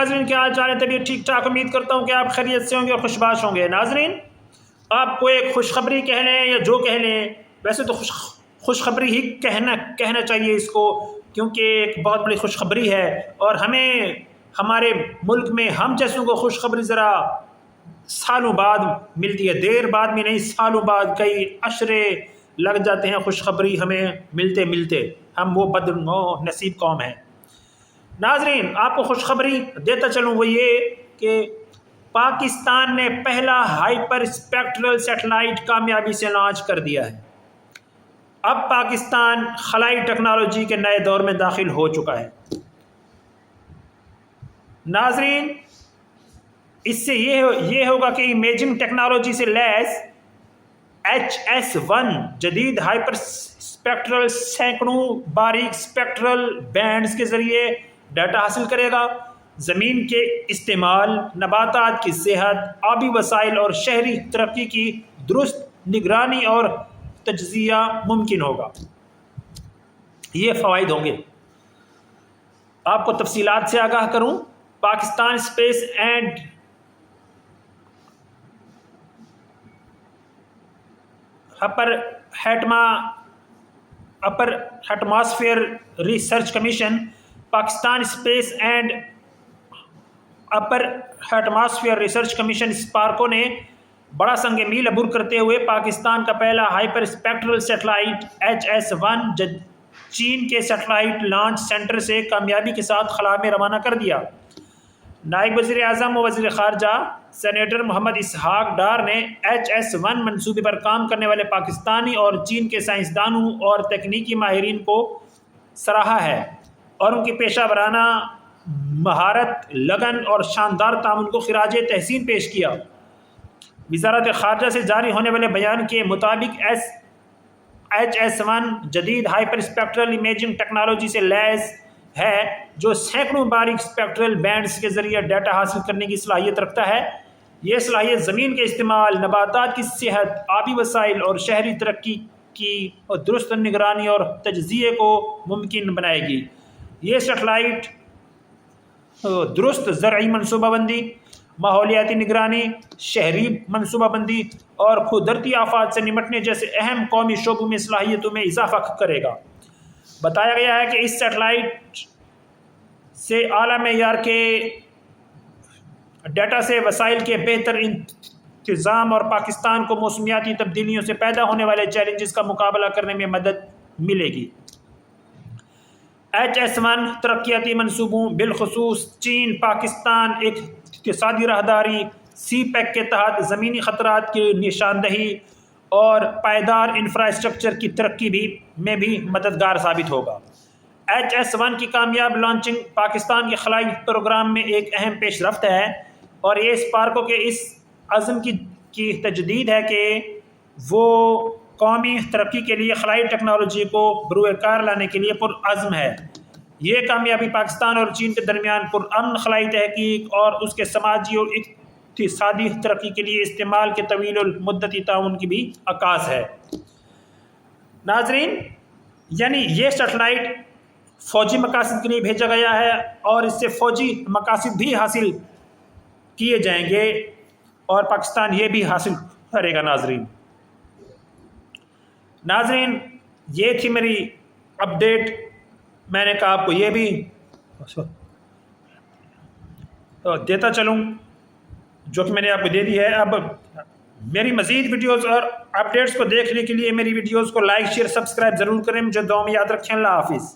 ناظرین کیا حال چال ہے؟ طبیعت ٹھیک ٹھاک، امید کرتا ہوں کہ آپ خیریت سے ہوں گے اور خوشباش ہوں گے۔ ناظرین آپ کو ایک خوشخبری کہہ لیں یا جو کہہ لیں، ویسے تو خوشخبری ہی کہنا چاہیے اس کو، کیونکہ ایک بہت بڑی خوشخبری ہے اور ہمیں ہمارے ملک میں ہم جیسوں کو خوشخبری ذرا سالوں بعد ملتی ہے، دیر بعد میں نہیں، سالوں بعد، کئی عشرے لگ جاتے ہیں خوشخبری ہمیں ملتے ہم وہ بد نصیب قوم ہیں۔ ناظرین آپ کو خوشخبری دیتا چلوں وہ یہ کہ پاکستان نے پہلا ہائپر اسپیکٹرل سیٹلائٹ کامیابی سے لانچ کر دیا ہے۔ اب پاکستان خلائی ٹیکنالوجی کے نئے دور میں داخل ہو چکا ہے۔ ناظرین اس سے یہ ہوگا کہ امیجنگ ٹیکنالوجی سے لیس HS-1 جدید ہائپر اسپیکٹرل سینکڑوں باریک اسپیکٹرل بینڈز کے ذریعے ڈیٹا حاصل کرے گا۔ زمین کے استعمال، نباتات کی صحت، آبی وسائل اور شہری ترقی کی درست نگرانی اور تجزیہ ممکن ہوگا۔ یہ فوائد ہوں گے۔ آپ کو تفصیلات سے آگاہ کروں، Pakistan space and upper atmosphere research commission, Pakistan space and upper atmosphere research commission SUPARCO نے بڑا سنگ میل عبور کرتے ہوئے پاکستان کا پہلا ہائپر اسپیکٹرل سیٹلائٹ HS-1 چین کے سیٹلائٹ لانچ سینٹر سے کامیابی کے ساتھ خلا میں روانہ کر دیا۔ نائب وزیر اعظم و وزیر خارجہ سینیٹر محمد اسحاق ڈار نے HS-1 منصوبے پر کام کرنے والے پاکستانی اور چین کے سائنسدانوں اور تکنیکی ماہرین کو سراہا ہے اور ان کی پیشہ ورانہ مہارت، لگن اور شاندار تعاون کو خراج تحسین پیش کیا۔ وزارت خارجہ سے جاری ہونے والے بیان کے مطابق HS-1 جدید ہائپر اسپیکٹرل امیجنگ ٹیکنالوجی سے لیس ہے جو سینکڑوں باریک اسپیکٹرل بینڈز کے ذریعے ڈیٹا حاصل کرنے کی صلاحیت رکھتا ہے۔ یہ صلاحیت زمین کے استعمال، نباتات کی صحت، آبی وسائل اور شہری ترقی کی درست نگرانی اور تجزیے کو ممکن بنائے گی۔ یہ سیٹلائٹ درست زرعی منصوبہ بندی، ماحولیاتی نگرانی، شہری منصوبہ بندی اور قدرتی آفات سے نمٹنے جیسے اہم قومی شعبوں میں صلاحیتوں میں اضافہ کرے گا۔ بتایا گیا ہے کہ اس سیٹلائٹ سے اعلیٰ معیار کے ڈیٹا سے وسائل کے بہتر انتظام اور پاکستان کو موسمیاتی تبدیلیوں سے پیدا ہونے والے چیلنجز کا مقابلہ کرنے میں مدد ملے گی۔ HS-1 ترقیاتی منصوبوں، بالخصوص چین پاکستان ایک اقتصادی راہداری CPEC کے تحت زمینی خطرات کی نشاندہی اور پائیدار انفراسٹرکچر کی ترقی میں بھی مددگار ثابت ہوگا۔ HS-1 کی کامیاب لانچنگ پاکستان کے خلائی پروگرام میں ایک اہم پیش رفت ہے اور یہ اسپارکو کے اس عزم کی تجدید ہے کہ وہ قومی ترقی کے لیے خلائی ٹیکنالوجی کو بروئے کار لانے کے لیے پرعزم ہے۔ یہ کامیابی پاکستان اور چین کے درمیان پرامن خلائی تحقیق اور اس کے سماجی اور اقتصادی ترقی کے لیے استعمال کے طویل المدتی تعاون کی بھی عکاس ہے۔ ناظرین یعنی یہ سیٹلائٹ فوجی مقاصد کے لیے بھیجا گیا ہے اور اس سے فوجی مقاصد بھی حاصل کیے جائیں گے اور پاکستان یہ بھی حاصل کرے گا۔ ناظرین یہ تھی میری اپڈیٹ، میں نے کہا آپ کو یہ بھی دیتا چلوں جو کہ میں نے آپ کو دے دی ہے۔ اب میری مزید ویڈیوز اور اپڈیٹس کو دیکھنے کے لیے میری ویڈیوز کو لائک، شیئر، سبسکرائب ضرور کریں۔ مجھے دعا میں یاد رکھیں۔ اللہ حافظ۔